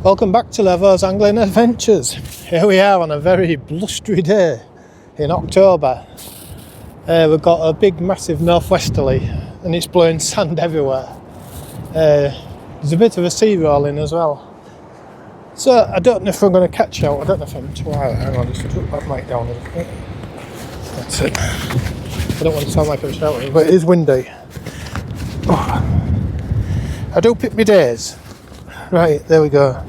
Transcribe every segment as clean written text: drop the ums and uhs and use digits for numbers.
Welcome back to Levo's Angling Adventures. Here we are on a very blustery day in October. We've got a big massive northwesterly and it's blowing sand everywhere. There's a bit of a sea rolling as well. So I don't know if I'm going to catch out. I don't know if I'm too high. Hang on, just put that mic down a little bit. That's it. I don't want to sound like I'm shouting, but it is windy. Oh. I do pick my days. Right, there we go.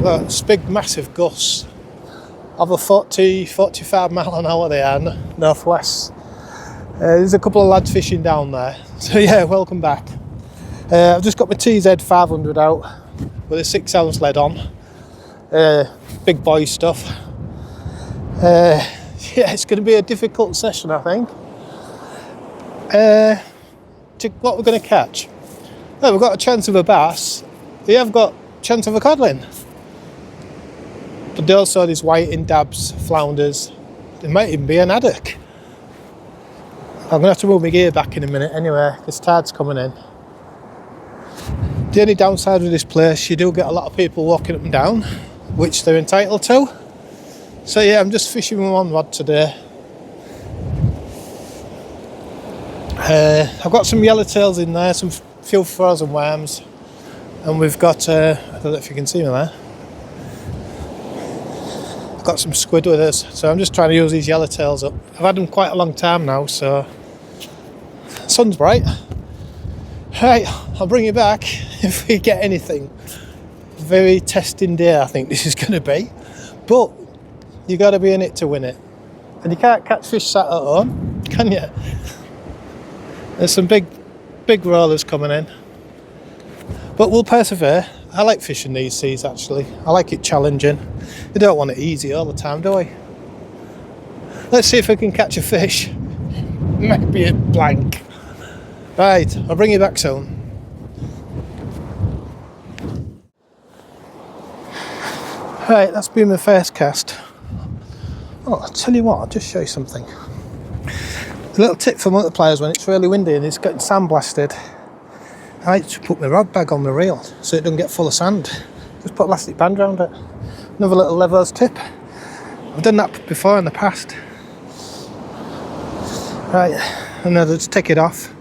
That's big massive gusts. Over 40-45 mile an hour they are, northwest. There's a couple of lads fishing down there. So yeah, welcome back. I've just got my TZ 500 out with a 6-ounce lead on. Big boy stuff. Yeah, it's going to be a difficult session, I think. What we're going to catch? Well, we've got a chance of a bass. We have got a chance of a codling. But also there's whiting, dabs, flounders. There might even be an haddock. I'm going to have to move my gear back in a minute anyway, because tide's coming in. The only downside of this place, you do get a lot of people walking up and down, which they're entitled to. So yeah, I'm just fishing with one rod today. I've got some yellowtails in there, some few frozen worms, and we've got, I don't know if you can see me there, I've got some squid with us, so I'm just trying to use these yellowtails up. I've had them quite a long time now, so sun's bright. Right, I'll bring you back if we get anything. Very testing day I think this is going to be, but you got to be in it to win it, and you can't catch fish sat at home, can you? There's some big rollers coming in, but we'll persevere. I like fishing these seas actually. I like it challenging. You don't want it easy all the time, do we? Let's see if we can catch a fish. Maybe a blank. Right, I'll bring you back soon. Right, that's been my first cast. Oh, I'll tell you what, I'll just show you something. A little tip for motor players when it's really windy and it's getting sandblasted. I like to put my rod bag on the reel so it doesn't get full of sand. Just put a elastic band around it. Another little Levo's tip. I've done that before in the past. Right, and then I'll just take it off,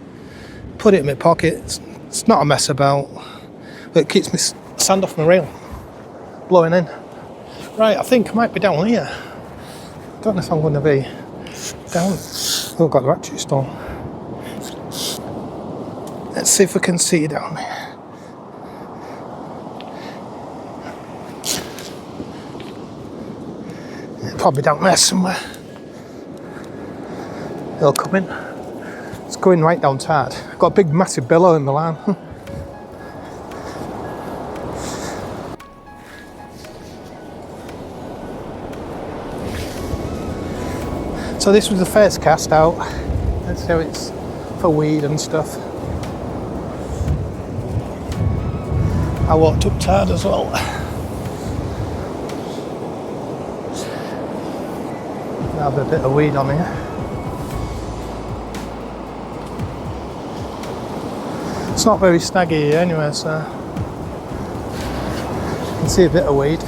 put it in my pocket. It's not a mess about, but it keeps me sand off my reel, blowing in. Right, I think I might be down here. Don't know if I'm going to be down. Oh, I've got the ratchet stone. Let's see if we can see down there. Probably down there somewhere. It'll come in. It's going right down tide. I've got a big massive billow in the line. So this was the first cast out. Let's see how it's for weed and stuff. I walked up tide as well. Have a bit of weed on here. It's not very snaggy here anyway, so you can see a bit of weed.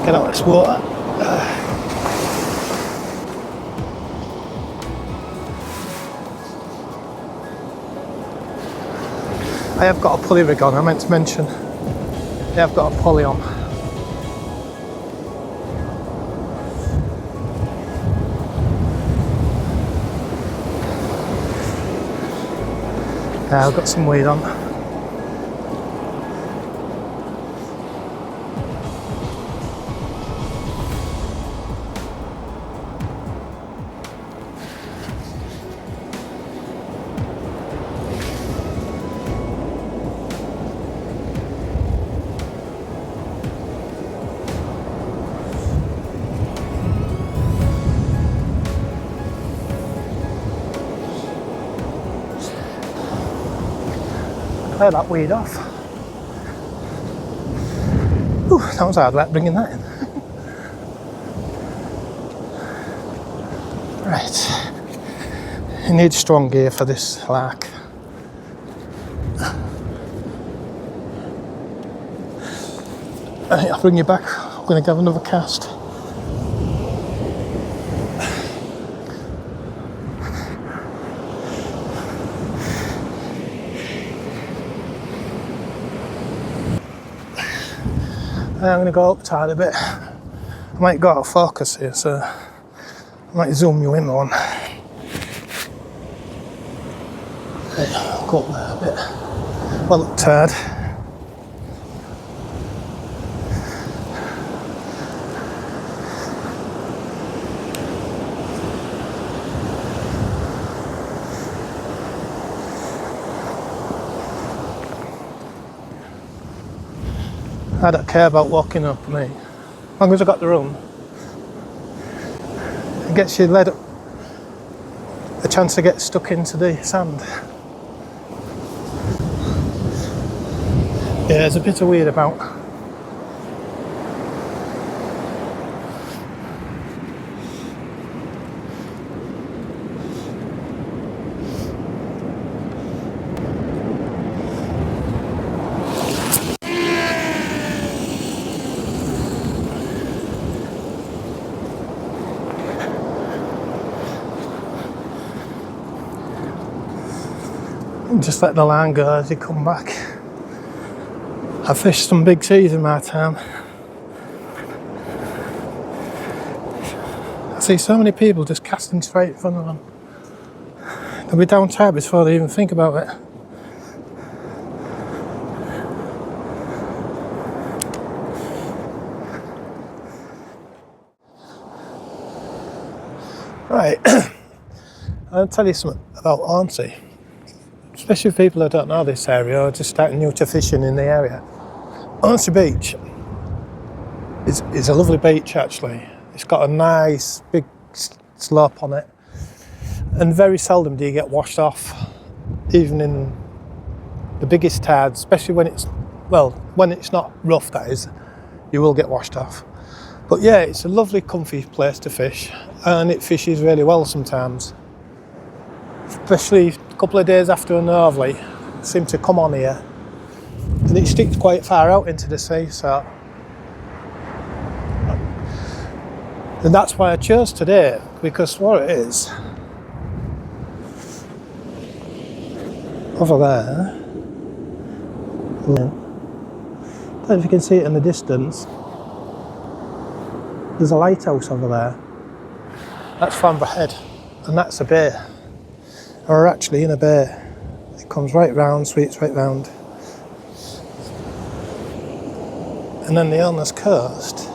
Get out of this water. I have got a pulley rig on, I meant to mention. Yeah, I've got a pulley on. Yeah, I've got some weed on. clear that weed off. Ooh, that was hard work bringing that in. Right, you need strong gear for this lark. Right, I'll bring you back. I'm going to have another cast. I'm going to go up a tiny bit. I might go out of focus here, so I might zoom you in on. Right, I'll go up there a bit. Well, look tired. I don't care about walking up, me. As long as I've got the room. It gets you led up a chance to get stuck into the sand. Yeah, there's a bit of weird about. Just let the line go as you come back. I've fished some big seas in my time. I see so many people just casting straight in front of them. They'll be down tight before they even think about it. Right, I'll tell you something about Hornsea. Especially for people who don't know this area or just starting new to fishing in the area. Hornsea Beach is a lovely beach actually. It's got a nice big slope on it, and very seldom do you get washed off, even in the biggest tides, especially when it's not rough, that is, you will get washed off. But yeah, it's a lovely comfy place to fish, and it fishes really well sometimes. Especially a couple of days after a northerly, seem to come on here, and it sticks quite far out into the sea, so. And that's why I chose today, because what it is, over there, I don't know if you can see it in the distance, there's a lighthouse over there. That's Farnborough Head, and that's a bay. We're actually in a bay. It comes right round, sweeps right round. And then the Holderness Coast,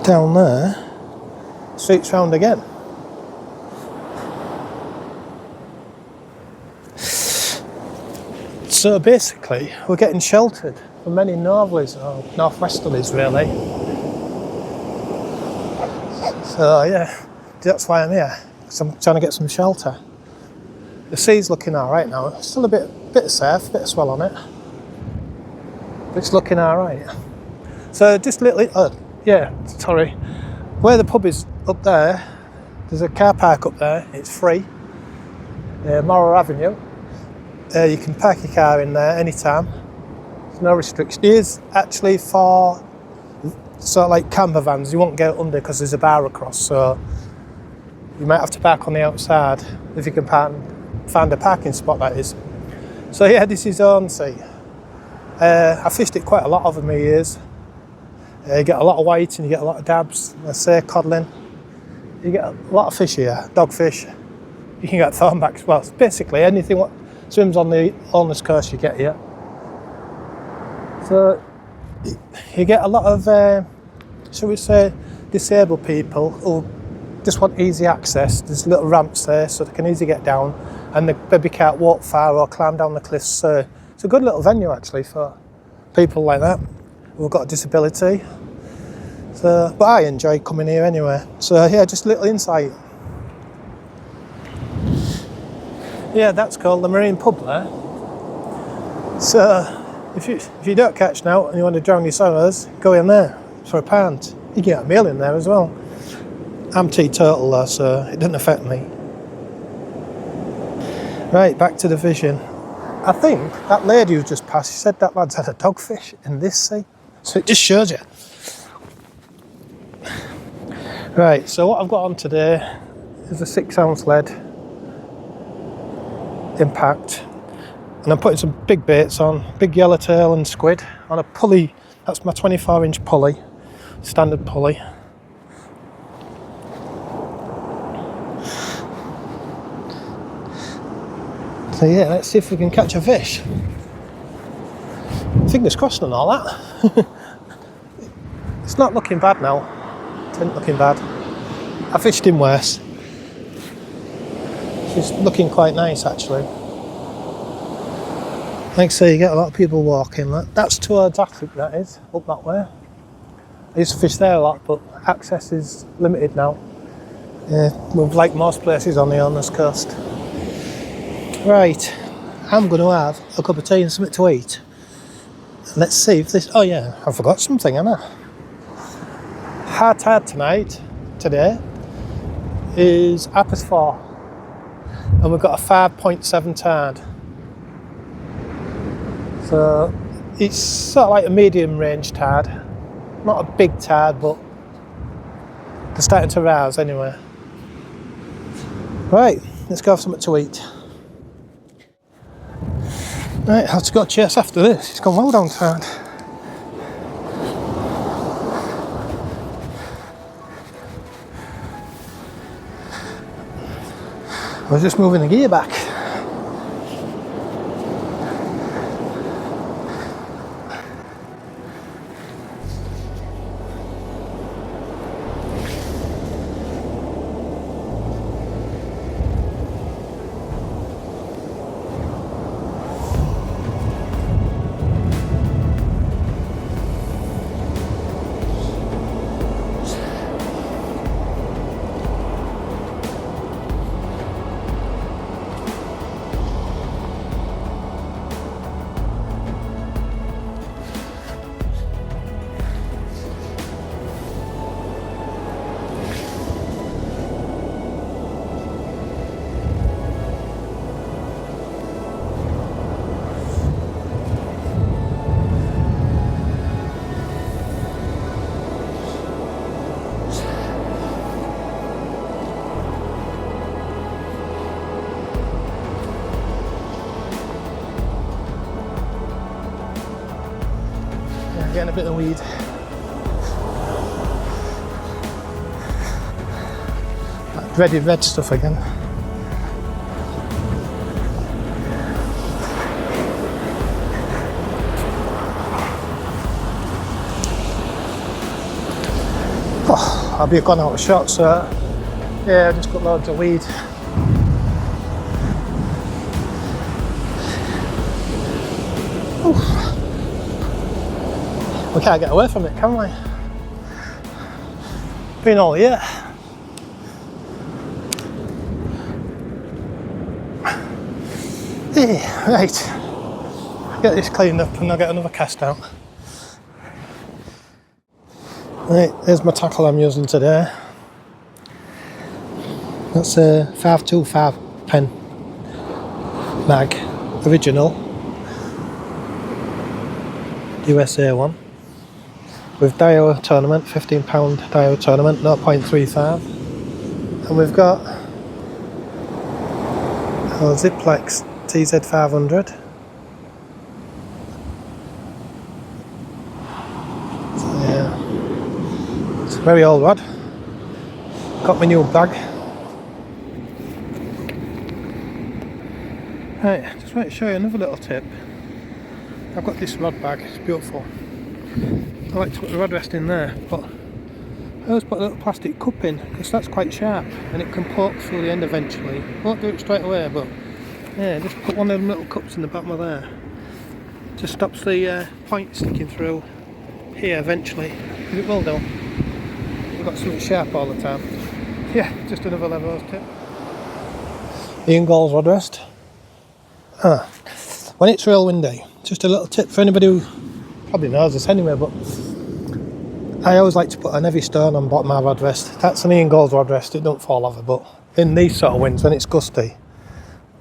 down there, sweeps round again. So basically, we're getting sheltered from many northerlies or northwesterlies really. So yeah, that's why I'm here, because I'm trying to get some shelter. The sea's looking alright now. Still a bit safe, a bit of swell on it. But it's looking alright. So just little, where the pub is up there, there's a car park up there, it's free. Morrow Avenue. You can park your car in there anytime. There's no restriction. It is actually for sort of like camper vans. You won't get under because there's a bar across, so you might have to park on the outside if you can find a parking spot, that is. So yeah, this is Hornsea. I fished it quite a lot over my years. You get a lot of white and you get a lot of dabs, let's say codling. You get a lot of fish here, dogfish. You can get thornbacks, well, basically anything what swims on the Holderness Coast you get here. So you get a lot of, shall we say, disabled people who just want easy access. There's little ramps there so they can easily get down, and the baby can't walk far or climb down the cliffs. So it's a good little venue actually for people like that who've got a disability. So, but I enjoy coming here anyway. So yeah, just a little insight. Yeah, that's called the Marine Pub there. So if you don't catch now and you want to drown your sorrows, go in there for a pound. You can get a meal in there as well. I'm teetotal though, so it doesn't affect me. Right, back to the fishing. I think that lady who just passed, she said that lad's had a dogfish in this sea. So it just shows you. Right, so what I've got on today is a 6-ounce lead impact. And I'm putting some big baits on, big yellowtail and squid on a pulley. That's my 24-inch pulley, standard pulley. So yeah, let's see if we can catch a fish. Fingers crossed and all that. It's not looking bad now. It isn't looking bad. I fished him worse. She's looking quite nice actually. Like I say, you get a lot of people walking. That's towards Asso, that is, up that way. I used to fish there a lot, but access is limited now. Like most places on the Holderness Coast. Right, I'm going to have a cup of tea and something to eat. Let's see if this... Oh yeah, I forgot something, haven't I? High tide today, is +4. And we've got a 5.7 tide. So it's sort of like a medium range tide. Not a big tide, but they're starting to rouse anyway. Right, let's go have something to eat. Right, I have to go chase after this. It's gone well down tide. I was just moving the gear back. Getting a bit of weed. That dreaded red stuff again. Oh, I'll be gone out of shot, so yeah, I just got loads of weed. Oof. We can't get away from it, can we? Been all year. Right, get this cleaned up and I'll get another cast out. Right, here's my tackle I'm using today. That's a 525 Penn mag, original USA one. With Dawia tournament, £15 Dawia tournament, 0.35. And we've got our Zziplex TZ500. So yeah, it's a very old rod. Got my new bag. Right, just want to show you another little tip. I've got this rod bag, it's beautiful. I like to put the rod rest in there, but I always put a little plastic cup in because that's quite sharp and it can poke through the end eventually. Won't do it straight away, but yeah, just put one of them little cups in the bottom of there. Just stops the point sticking through here eventually, because it will do. You've got something sharp all the time. Yeah, just another Levo's tip. Ian Gall's rod rest. When it's real windy, Just a little tip for anybody who probably knows this anyway, but I always like to put an heavy stone on bottom of my rod rest. That's an Ian Gold rod rest, it don't fall over, but in these sort of winds when it's gusty,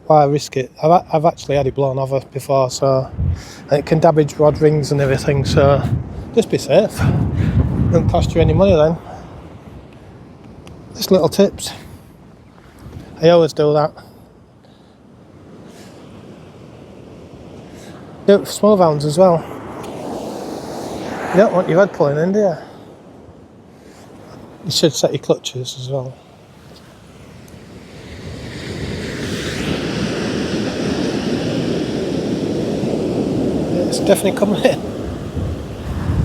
why risk it? I've actually had it blown over before, so and it can damage rod rings and everything, so just be safe. Don't cost you any money then. Just little tips. I always do that. Do it for small hounds as well. You don't want your head pulling in, do you? You should set your clutches as well. Yeah, it's definitely coming in.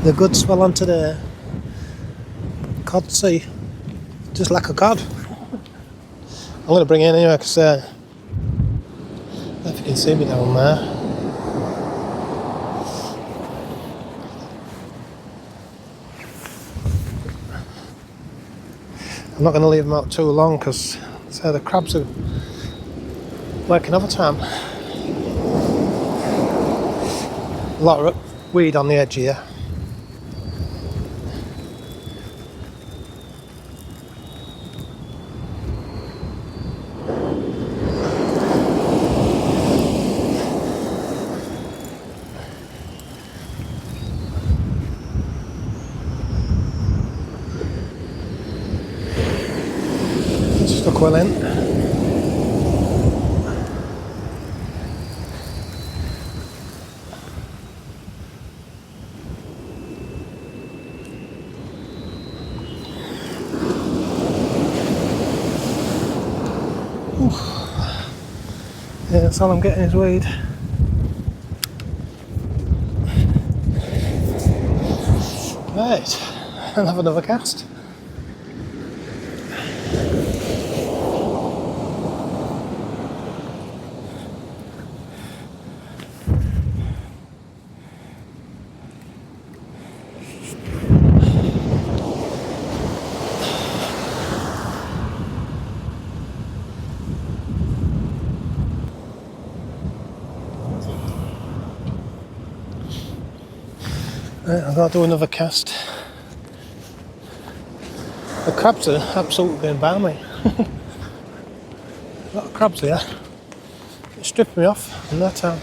The good swell on today. Cod sea. Just like a cod. I'm going to bring it in anyway because I don't know if you can see me down there. I'm not going to leave them out too long because the crabs are working overtime. A lot of weed on the edge here. Stuck well in. Yeah, that's all I'm getting is weed. Right, I'll have another cast. Right, I've got to do another cast. The crabs are absolutely going by me. A lot of crabs here. It stripped me off in that time.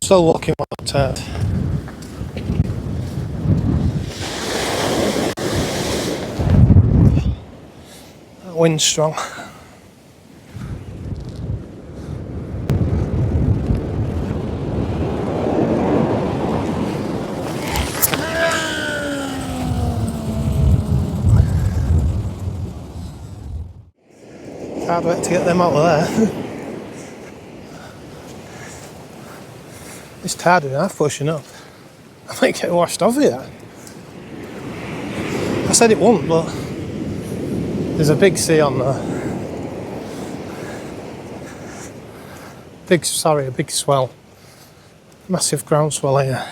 Still walking on the turd. That wind's strong. Hard work to get them out of there. It's tired enough pushing up. I might get washed off here. I said it won't, but there's a big sea on there. A big swell. Massive ground swell here.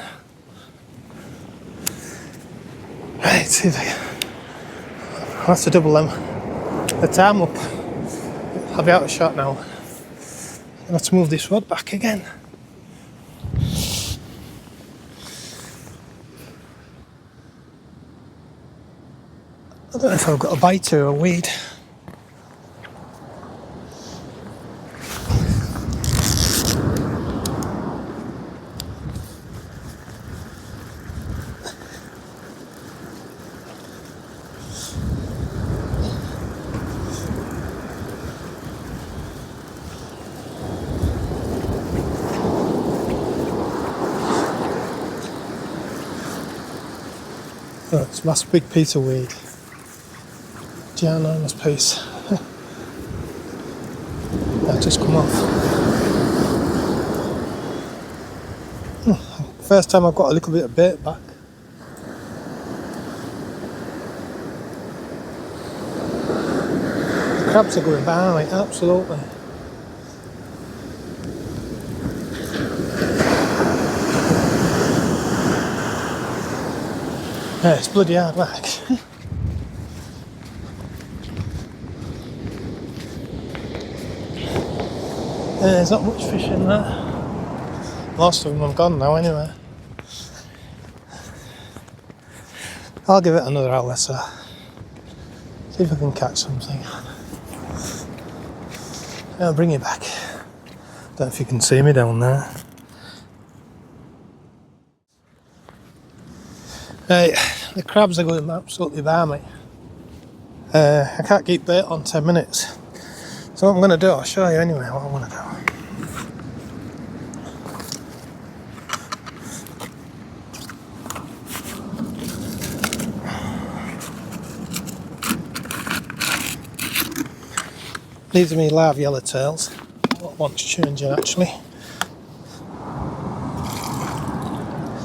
Right, I'll have to double them. The time up. I'll be out of shot now. I'll have to move this rod back again. I don't know if I've got a biter or a weed. Oh, it's a massive big piece of weed. Ginormous piece. That just come off. First time I've got a little bit of bait back. The crabs are going by, absolutely. Yeah, it's bloody hard work. There's not much fish in there. Most of them have gone now anyway. I'll give it another hour or so. See if I can catch something. I'll bring you back. Don't know if you can see me down there. Right, the crabs are going absolutely balmy. I can't keep bait on 10 minutes. So what I'm going to do, I'll show you anyway what I want to do. These are my live yellowtails. What wants changing actually.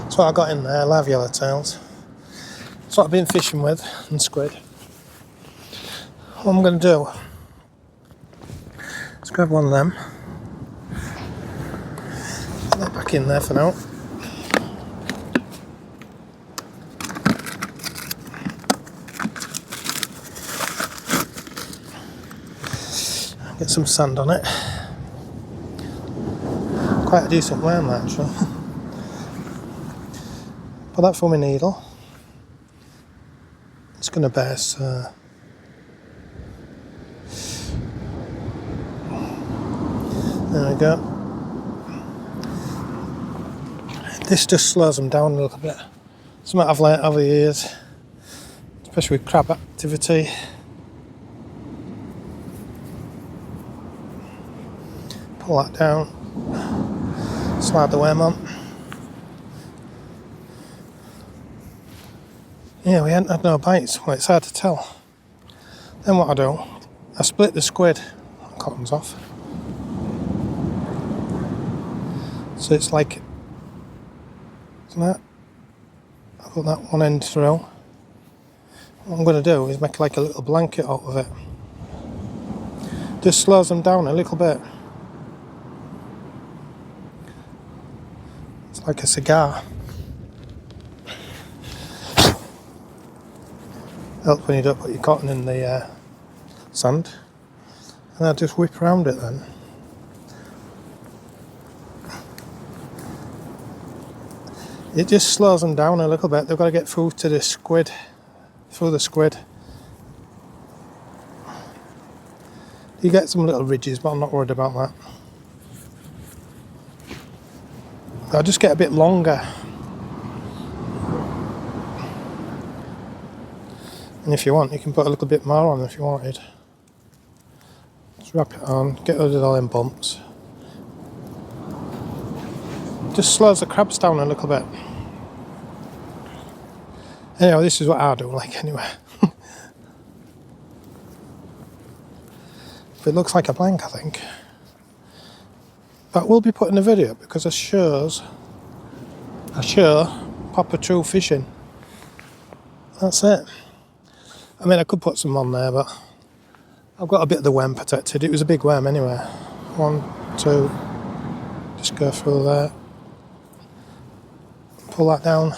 That's what I got in there, live yellowtails. That's what I've been fishing with, and squid. What I'm going to do, let's grab one of them. Put that back in there for now. Get some sand on it. Quite a decent worm actually. Put that for my needle. It's going to burst. There we go. This just slows them down a little bit. Something I've learnt over the years, especially with crab activity. Pull that down, slide the worm on. Yeah, we hadn't had no bites. Well, it's hard to tell. Then what I do, I split the squid, cotton's off. So it's like, isn't that? I put that one end through. What I'm going to do is make like a little blanket out of it. Just slows them down a little bit. It's like a cigar. Helps when you don't put your cotton in the sand. And I just whip around it then. It just slows them down a little bit. They've got to get through to the squid, through the squid. You get some little ridges, but I'm not worried about that. They'll just get a bit longer. And if you want, you can put a little bit more on if you wanted. Just wrap it on, get rid of all them bumps. Just slows the crabs down a little bit. Anyway, this is what I do like anyway. It looks like a blank, I think. That will be put in the video because it shows proper true fishing. That's it. I mean, I could put some on there, but I've got a bit of the worm protected. It was a big worm anyway. 1, 2, just go through there. Pull that down.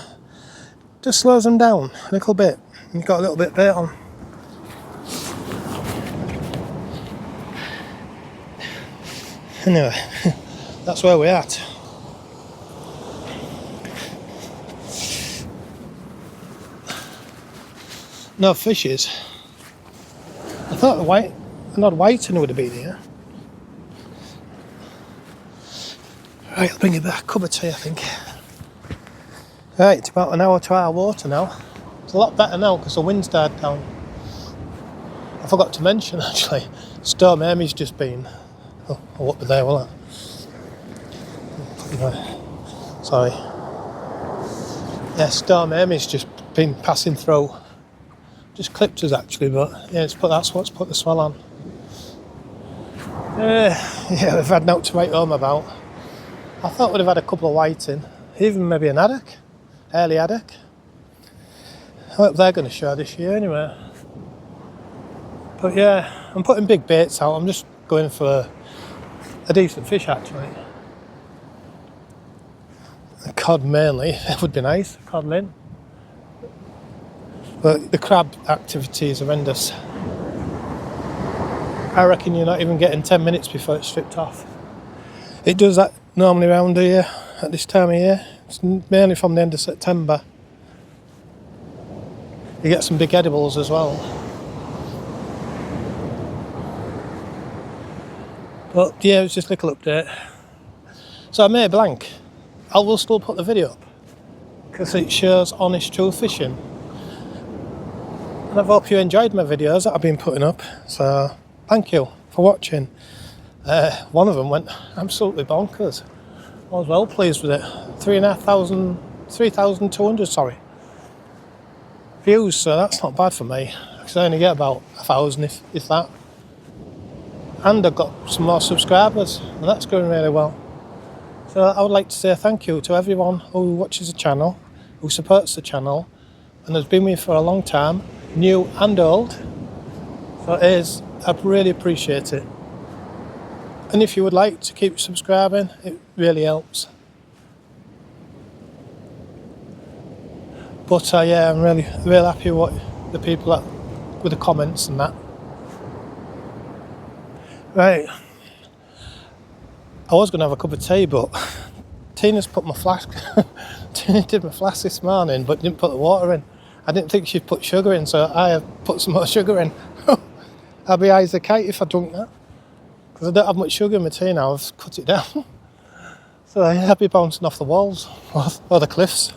Just slows them down a little bit. You've got a little bit of bait on. Anyway, that's where we're at. No fishes. I thought an odd whiting would have been here. Right, I'll bring you back. Cup of tea, I think. Right, it's about an hour to our water now. It's a lot better now because the wind's died down. I forgot to mention actually, Storm Amy's just been. Oh, I won't be there, will I? Sorry. Yeah, Storm Amy's just been passing through. Just clipped us actually, but yeah, that's what's put the swell on. Yeah, we've had no to write home about. I thought we'd have had a couple of whiting, even maybe an haddock, early haddock. I hope they're going to show this year anyway. But yeah, I'm putting big baits out. I'm just going for a decent fish actually. A cod mainly, it would be nice, codling. But the crab activity is horrendous. I reckon you're not even getting 10 minutes before it's stripped off. It does that normally around here at this time of year. It's mainly from the end of September. You get some big edibles as well. But yeah, it was just a little update. So I made a blank. I will still put the video up because it shows honest true fishing. And I hope you enjoyed my videos that I've been putting up. So thank you for watching. One of them went absolutely bonkers. I was well pleased with it. 3,200 views, so that's not bad for me, because I only get about 1,000 if that. And I've got some more subscribers, and that's going really well. So I would like to say thank you to everyone who watches the channel, who supports the channel, and has been with me for a long time, new and old. So I really appreciate it. And if you would like to keep subscribing, it really helps. But yeah, I'm really happy with the people with the comments and that. Right, I was going to have a cup of tea, but Tina's put my flask. Tina did my flask this morning, but didn't put the water in. I didn't think she'd put sugar in, so I have put some more sugar in. I'd be high as a kite if I drunk that, because I don't have much sugar in my tea now. I've cut it down. So yeah, I'd be bouncing off the walls or the cliffs.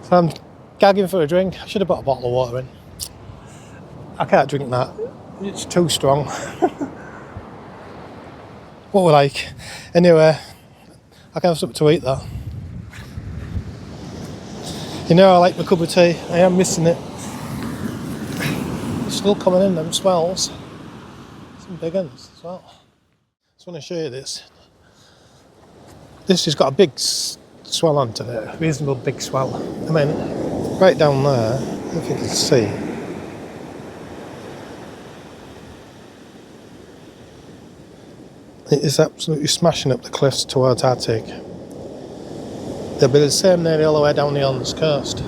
So I'm gagging for a drink. I should have put a bottle of water in. I can't drink that. It's too strong. What we like. Anyway, I can have something to eat though. You know I like my cup of tea. I am missing it. It's still coming in, them swells. Some big ones as well. Just want to show you this. This has got a big swell onto it. A reasonable big swell. I mean, right down there, if you can see. It is absolutely smashing up the cliffs towards Arctic. They'll be the same nearly all the way down the Holderness Coast.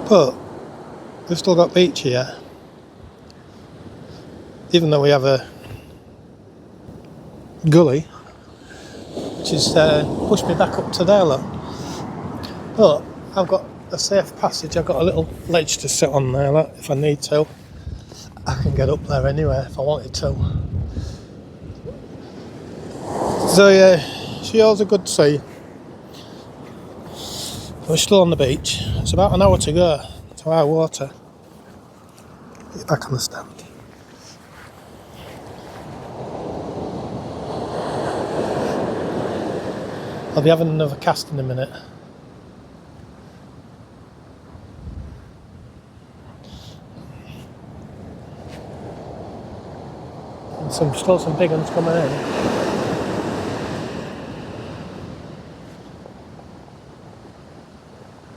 But we've still got beach here. Even though we have a gully, which has pushed me back up to there, look. But I've got a safe passage. I've got a little ledge to sit on there, look, if I need to. I can get up there anyway if I wanted to. So yeah, she holds a good sea. We're still on the beach. It's about an hour to go to our water. Get back on the stand. I'll be having another cast in a minute. And still some big ones coming in.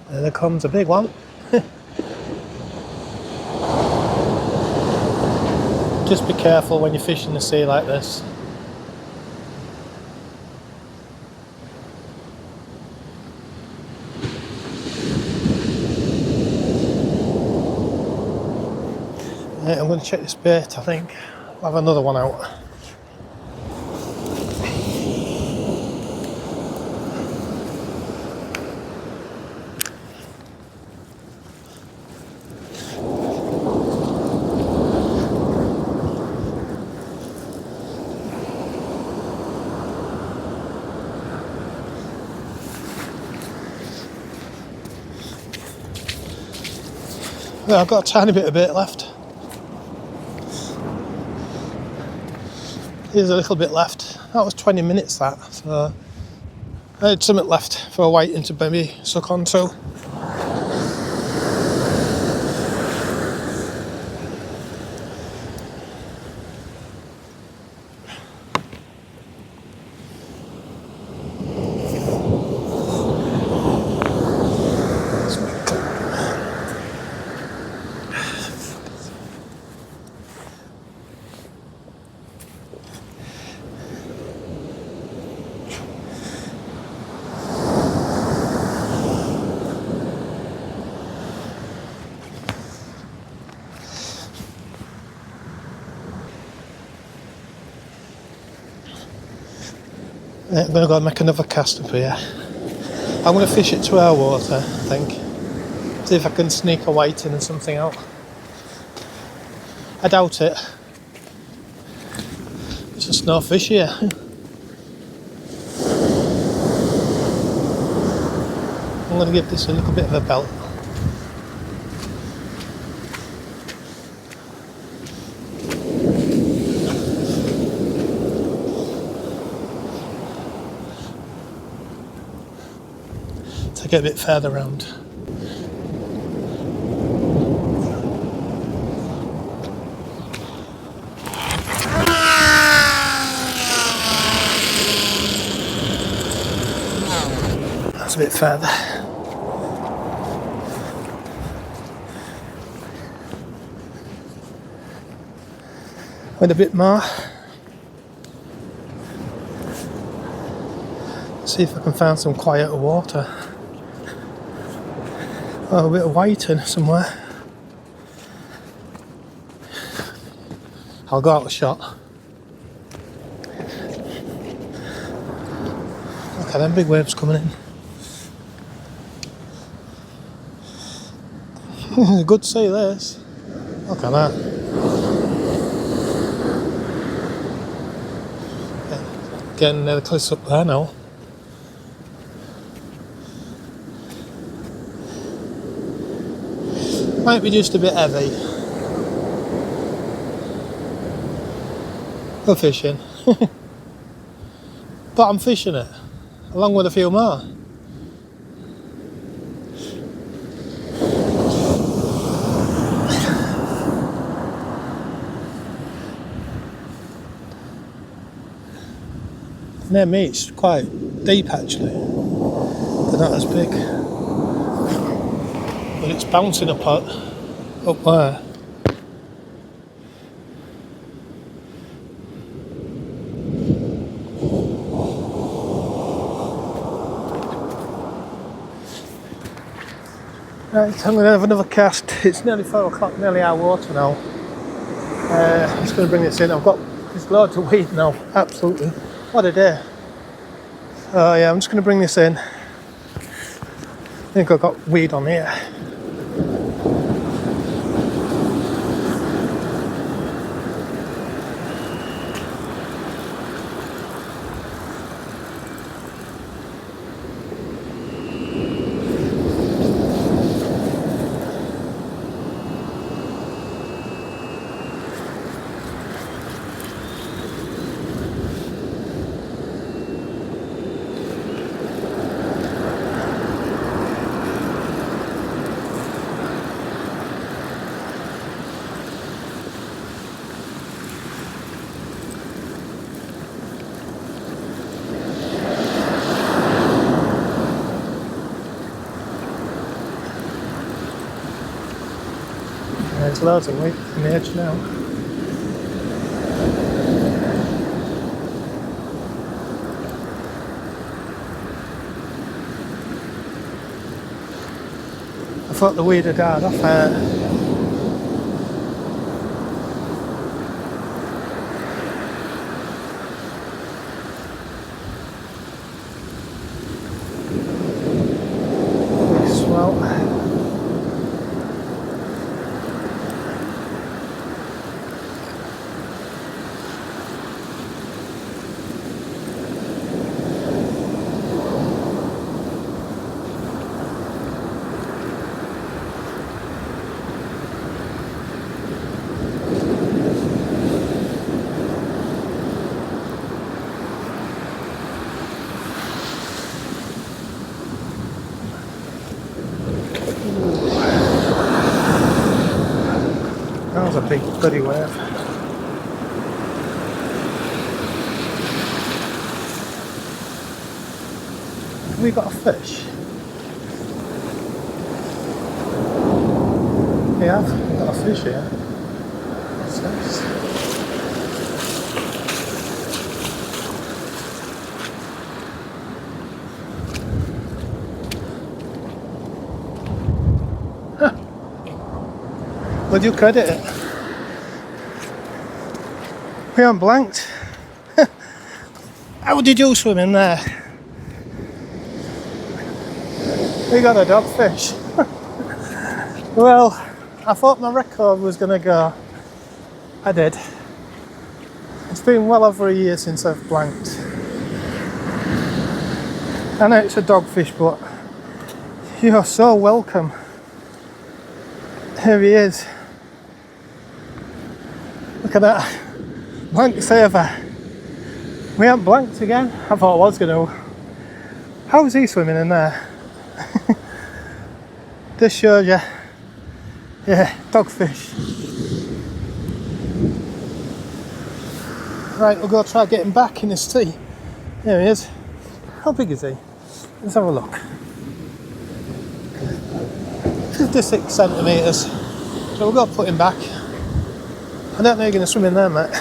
There comes a big one. Just be careful when you're fishing the sea like this. Right, I'm going to check this bait, I think. I'll have another one out. Well, I've got a tiny bit of bait left. Here's a little bit left. That was 20 minutes that, so I had something left for waiting to maybe suck onto. I'm going to go and make another cast up here. I'm going to fish it to our water, I think. See if I can sneak a whiting and something out. I doubt it. It's just no fish here. I'm going to give this a little bit of a belt. Take it a bit further round. That's a bit further. Wait a bit more. See if I can find some quieter water. Oh, a bit of whiting somewhere. I'll go out a shot. Look at them big waves coming in. Good to see this. Look at that. Getting the cliffs up there now. Might be just a bit heavy. Go fishing. But I'm fishing it, along with a few more. Near me it's quite deep actually. They're not as big. But it's bouncing up there. Right, I'm going to have another cast. It's nearly 4 o'clock, nearly our water now. I'm just going to bring this in. There's loads of weed now, absolutely. What a day. Oh yeah, I'm just going to bring this in. I think I've got weed on here. There's loads of weight on the edge now. I thought the weed had died off there. Swell. That was a big bloody wave. Have we got a fish? We have. We've got a fish here. What's this? Would you credit it? We aren't blanked. How did you swim in there? We got a dogfish. Well, I thought my record was going to go. I did. It's been well over a year since I've blanked. I know it's a dogfish, but you're so welcome. Here he is. Look at that. Blank saver. We haven't blanked again. I thought I was going to. How's he swimming in there? This shows you. Yeah, dogfish. Right, we'll go try getting back in his sea. There he is. How big is he? Let's have a look. 56 centimetres. So we'll go put him back. I don't know you're going to swim in there, mate.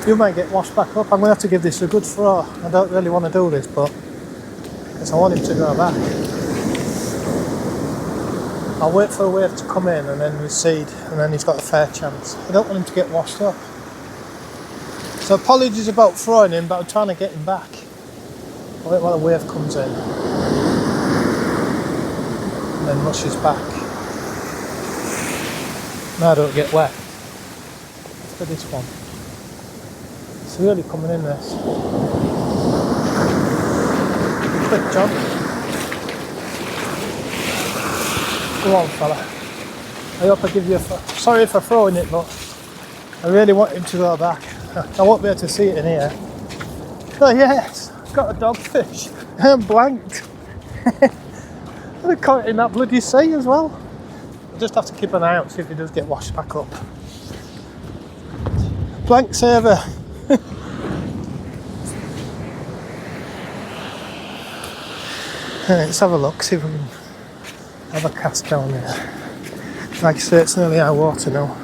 You might get washed back up. I'm going to have to give this a good throw. I don't really want to do this, but because I want him to go back. I'll wait for a wave to come in and then recede, and then he's got a fair chance. I don't want him to get washed up. So apologies about throwing him, but I'm trying to get him back. I'll wait while the wave comes in. And then rushes back. Now I don't get wet. Let's get this one. It's really coming in this. Quick job. Go on, fella. I hope I give you a... Sorry for throwing it, but I really want him to go back. I won't be able to see it in here. Oh yes, I've got a dogfish. I'm blanked. I caught it in that bloody sea as well. I'll just have to keep an eye out, see if he does get washed back up. Blank saver. Let's have a look, see if we can have a cast down there. Like I say, it's nearly high water now.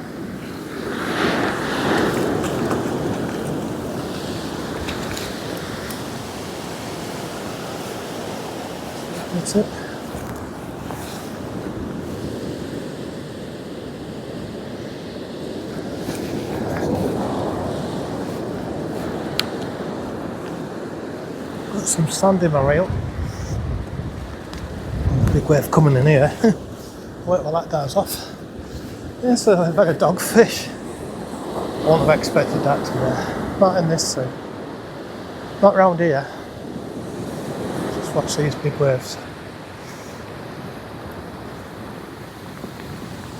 That's it. Got some sand in my reel. Big wave coming in here. Wait while that dies off. Yeah, so I've had a dogfish. I wouldn't have expected that to be. Not in this sea. Not round here. Just watch these big waves.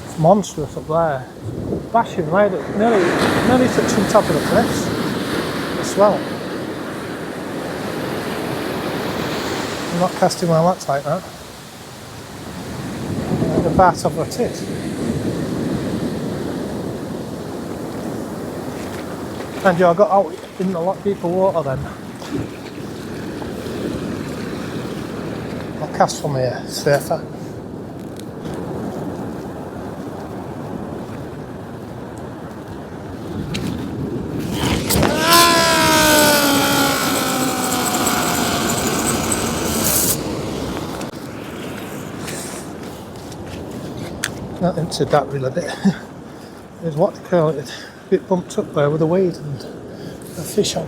It's monstrous up there. Bashing right up, nearly touching the top of the cliffs. The swell. I'm not casting my lats like that. The bat of it is. And yeah, I got out in a lot deeper water then. I'll cast from here, safer. Not into that reel a bit. There's what they call it, a bit bumped up there with the weed and the fish on.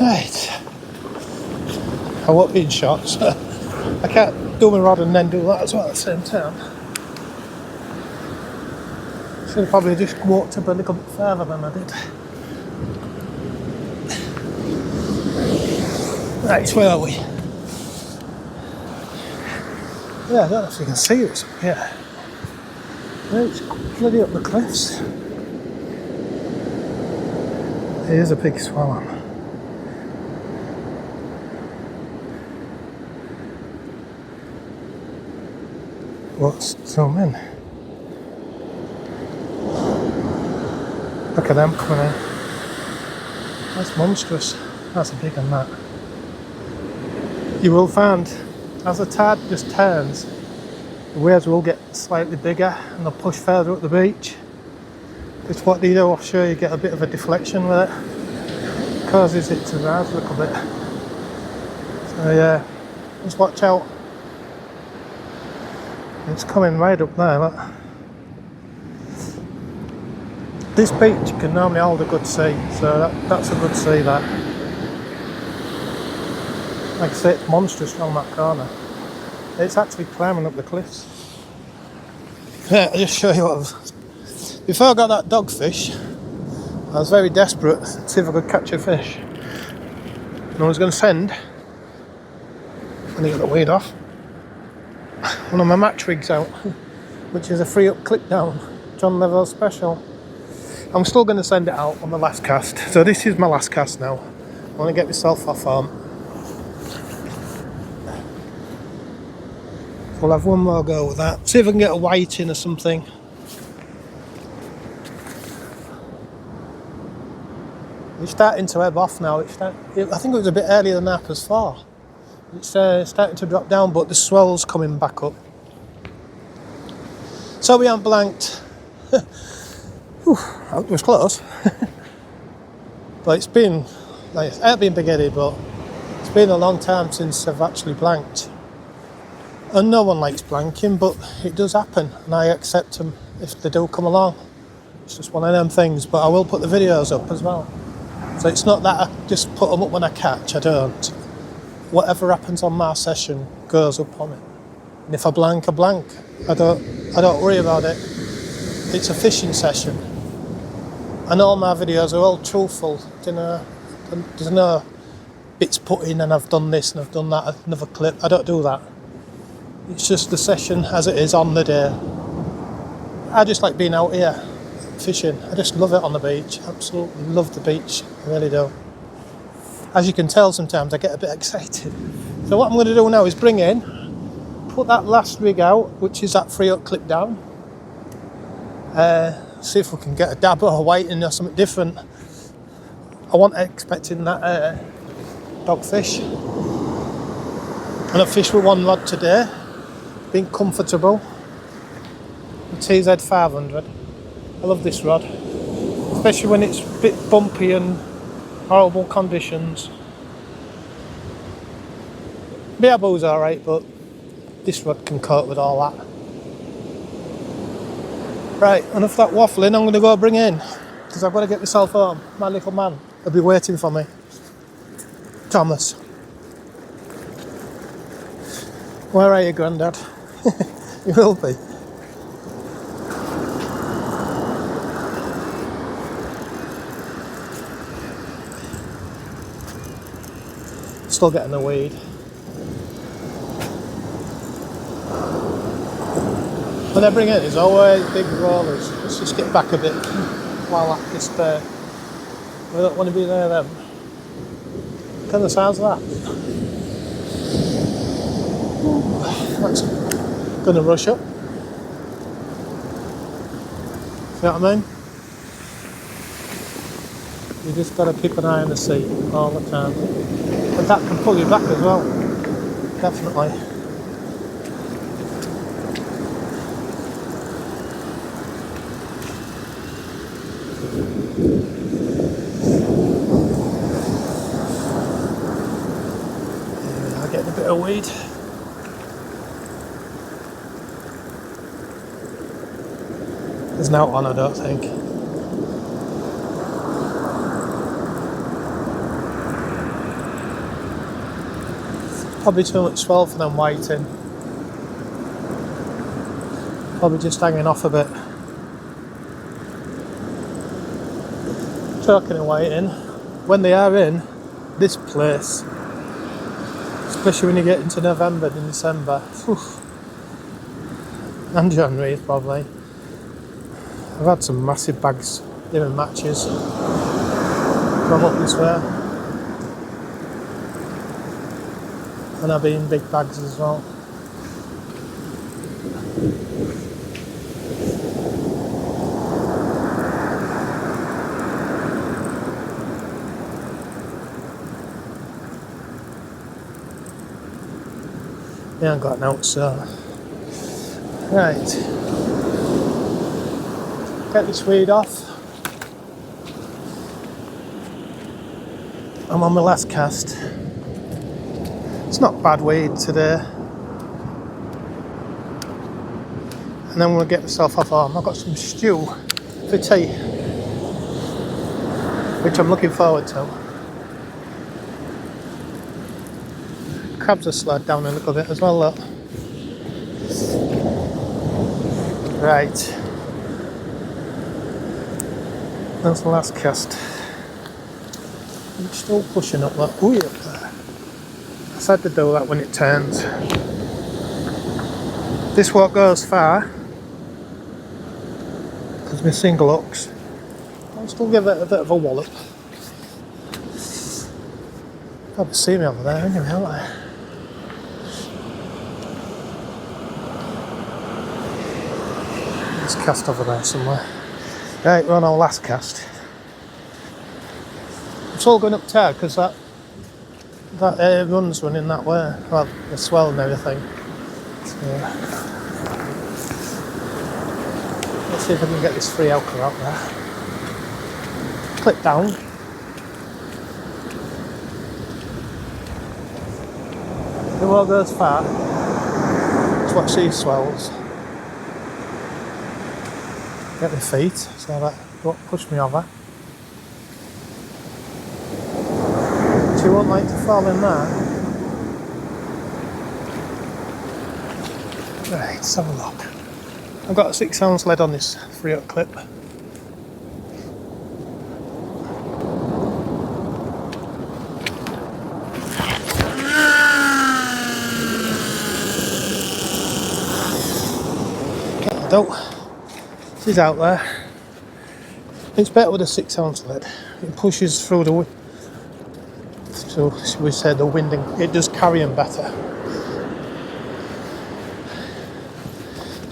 Right. I won't be in shots. I can't do my rod and then do that as well at the same time. Should have probably just walked up a little bit further than I did. Right, where are we? Yeah, I don't know if you can see it. Yeah. It's bloody up the cliffs. Here's a big swell on. What's zoom in? Look at them coming in. That's monstrous. That's a big one, that. You will find, as the tide just turns, the waves will get slightly bigger and they'll push further up the beach. It's what they do offshore, you get a bit of a deflection with it. Causes it to rise a little bit. So yeah, just watch out. It's coming right up there, look. This beach can normally hold a good sea, so that's a good sea, that. Like I say, it's monstrous around that corner. It's actually climbing up the cliffs. Yeah, I'll just show you what I've... Before I got that dogfish, I was very desperate to see if I could catch a fish. And I was going to send, when I get the weight off, one of my match rigs out, which is a free up clip down, John Levo special. I'm still going to send it out on the last cast. So this is my last cast now. I want to get myself off arm. We'll have one more go with that. See if I can get a white in or something. It's starting to ebb off now. I think it was a bit earlier than that as far. It's starting to drop down, but the swell's coming back up. So we aren't blanked. Whew, that was close. But it's been, like, it ain't been big-headed, but it's been a long time since I've actually blanked. And no one likes blanking, but it does happen, and I accept them if they do come along. It's just one of them things, but I will put the videos up as well. So it's not that I just put them up when I catch, I don't. Whatever happens on my session goes up on it. And if I blank, I blank. I don't worry about it. It's a fishing session. And all my videos are all truthful. There's no bits put in and I've done this and I've done that, another clip. I don't do that. It's just the session as it is on the day. I just like being out here fishing. I just love it on the beach. Absolutely love the beach. I really do. As you can tell, sometimes I get a bit excited. So what I'm going to do now is bring in, put that last rig out, which is that free up clip down. See if we can get a dab or a whiting or something different. I wasn't expecting that dogfish. And I fished with one rod today. Been comfortable. The TZ 500. I love this rod, especially when it's a bit bumpy and horrible conditions. Bearbo's alright, but this rod can cope with all that. Right, enough that waffling, I'm going to go bring in, because I've got to get myself home. My little man will be waiting for me. Thomas. Where are you, Grandad? You will be. Still getting the weed. When I bring in, there's always big rollers. Let's just get back a bit while at this there. We don't want to be there then. Look at the size of that. That's going to rush up. See what I mean? You just got to keep an eye on the sea all the time. But that can pull you back as well. Definitely. Yeah, I'm getting a bit of weed. There's no one, I don't think. Probably too much swell for them whiting. Probably just hanging off a bit. Talking of whiting, when they are in this place, especially when you get into November and December, and January probably, I've had some massive bags doing matches from up this way. And I've been in big bags as well. I haven't got an out, so. Right. Get this weed off. I'm on my last cast. It's not bad weed today. and then we'll get myself off home. I've got some stew for tea, which I'm looking forward to. Crabs are slowed down a little bit as well, look. Right, that's the last cast. I'm still pushing up that buoy up there. I said to do that when it turns. This won't go as far as my single hooks. I'll still give it a bit of a wallop. Probably see me over there anyway, haven't I? Let's cast over there somewhere. Right, we're on our last cast. It's all going up tight because that run's running that way. Well, the swell and everything. So, let's see if I can get this free anchor out there. Clip down. The won't go as far. Let's watch these swells. Get my feet so that won't push me over. She won't like to fall in there. Right, let's have a look. I've got a 6-ounce lead on this 3-hook clip. She's out there. It's better with a 6-ounce lead. It pushes through the wind. So we said the winding, it does carry them better.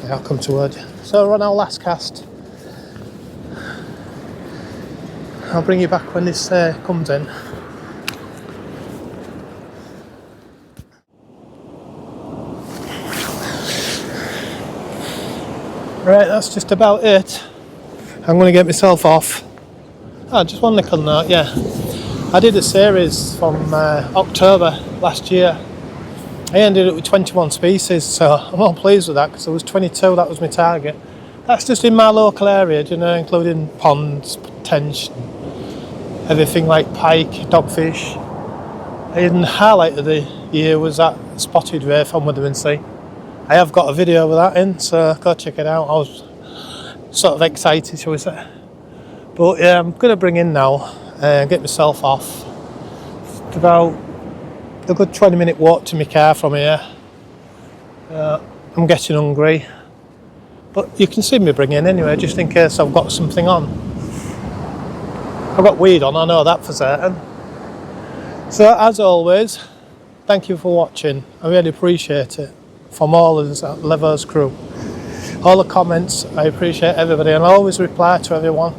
Yeah, I'll come toward you. So we're on our last cast. I'll bring you back when this comes in. Right, that's just about it. I'm going to get myself off. Oh, just one little note, yeah. I did a series from October last year. I ended up with 21 species, so I'm all pleased with that because there was 22, that was my target. That's just in my local area, you know, including ponds, tench, everything like pike, dogfish. And the highlight of the year was that spotted wraith on Wuthering Sea. I have got a video of that in, so go check it out. I was sort of excited, shall we say. But yeah, I'm going to bring in now and get myself off. It's about a good 20-minute walk to my car from here. I'm getting hungry. But you can see me bring in anyway, just in case I've got something on. I've got weed on, I know that for certain. So as always, thank you for watching. I really appreciate it. From all of us at Levo's crew. All the comments, I appreciate everybody and I always reply to everyone.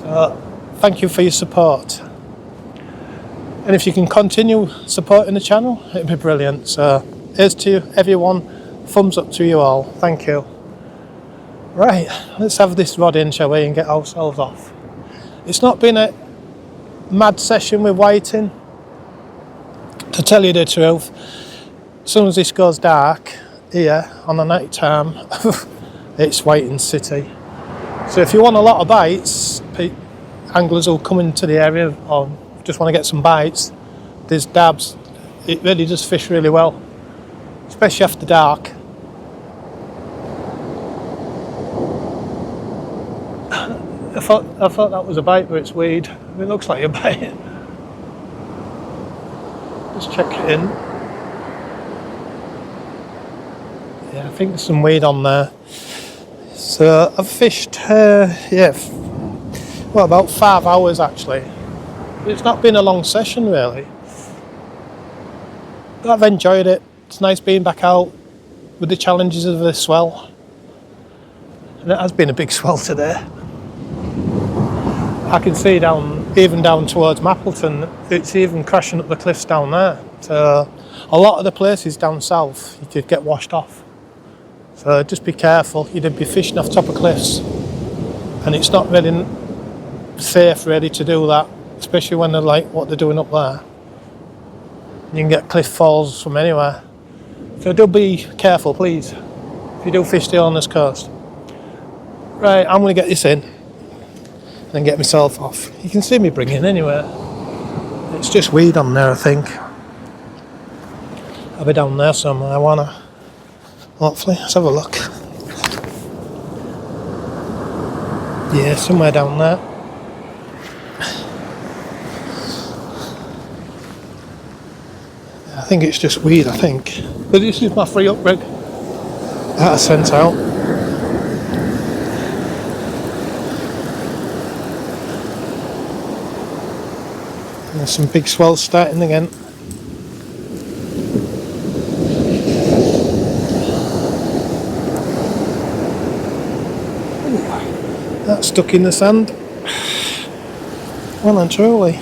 So thank you for your support. And if you can continue supporting the channel, it'd be brilliant. So here's to everyone, thumbs up to you all. Thank you. Right, let's have this rod in, shall we, and get ourselves off. It's not been a mad session with whiting, to tell you the truth. As soon as this goes dark here on the night time, it's whiting city. So if you want a lot of bites, anglers will come into the area or just want to get some bites, there's dabs. It really does fish really well, especially after dark. I thought that was a bite, but it's weed. It looks like a bite. Just check it in. Yeah, I think there's some weed on there. So I've fished, about 5 hours actually. It's not been a long session really. But I've enjoyed it. It's nice being back out with the challenges of the swell. And it has been a big swell today. I can see even down towards Mappleton, it's even crashing up the cliffs down there. So a lot of the places down south, you could get washed off. So just be careful, you'd be fishing off top of cliffs and it's not really safe really to do that, especially when they're like what they're doing up there. You can get cliff falls from anywhere. So do be careful please. if you do fish the Holderness Coast. Right, I'm going to get this in and then get myself off. You can see me bringing anyway. It's just weed on there, I think. I'll be down there somewhere, I wanna. Hopefully, let's have a look. Yeah, somewhere down there. I think it's just weed, I think. But this is my free up rig that I sent out. There's some big swells starting again. Ooh, that's stuck in the sand. Well and truly.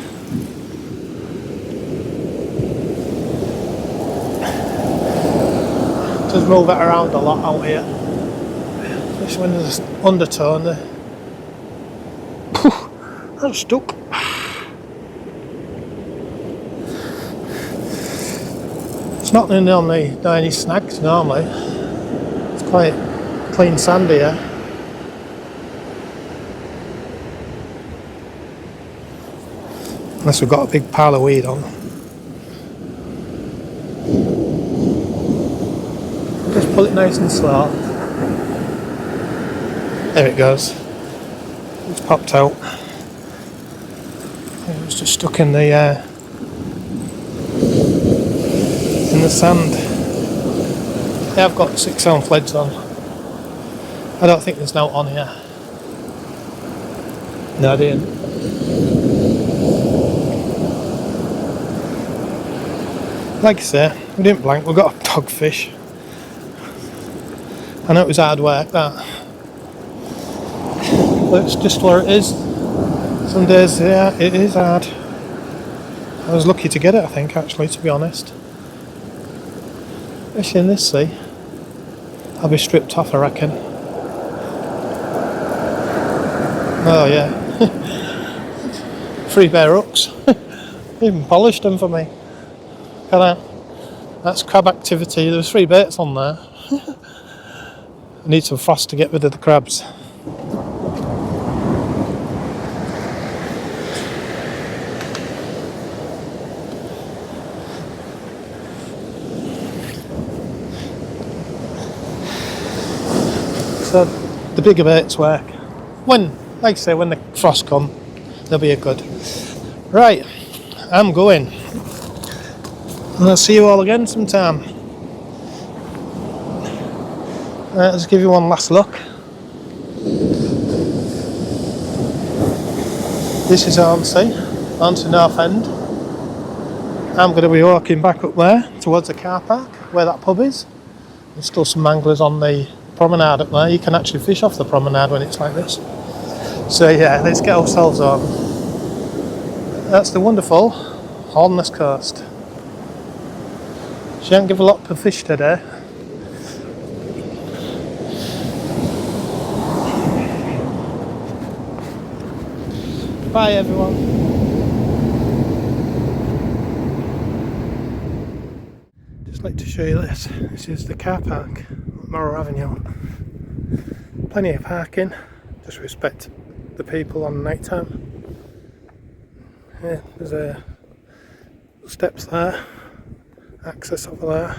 Does move it around a lot out here. Especially when there's undertone there. That's stuck. It's not normally any snags normally. It's quite clean sand here. Unless we've got a big pile of weed on. Just pull it nice and slow. There it goes. It's popped out. It was just stuck in the sand. Yeah, I've got 6 ounce leads on. I don't think there's no on here. No, I didn't. Like I say, we didn't blank, we got a dogfish. I know it was hard work that. But it's just where it is. Some days, yeah, it is hard. I was lucky to get it, I think, actually, to be honest. Especially in this sea. I'll be stripped off, I reckon. Oh yeah. 3 bare hooks. Even polished them for me. Look at that. That's crab activity. There was 3 baits on there. I need some frost to get rid of the crabs. So the bigger baits work. When, like I say, when the frost come, they'll be a good. Right, I'm going. And I'll see you all again sometime. Let's give you one last look. This is Hornsea, onto North End. I'm going to be walking back up there towards the car park where that pub is. There's still some anglers on the promenade up there. You can actually fish off the promenade when it's like this. So yeah, let's get ourselves on. That's the wonderful Holderness Coast. She didn't give a lot per fish today. Bye everyone. Just like to show you this. This is the car park, Morrow Avenue. Plenty of parking. Just respect the people on night time. Yeah, there's steps there, access over there.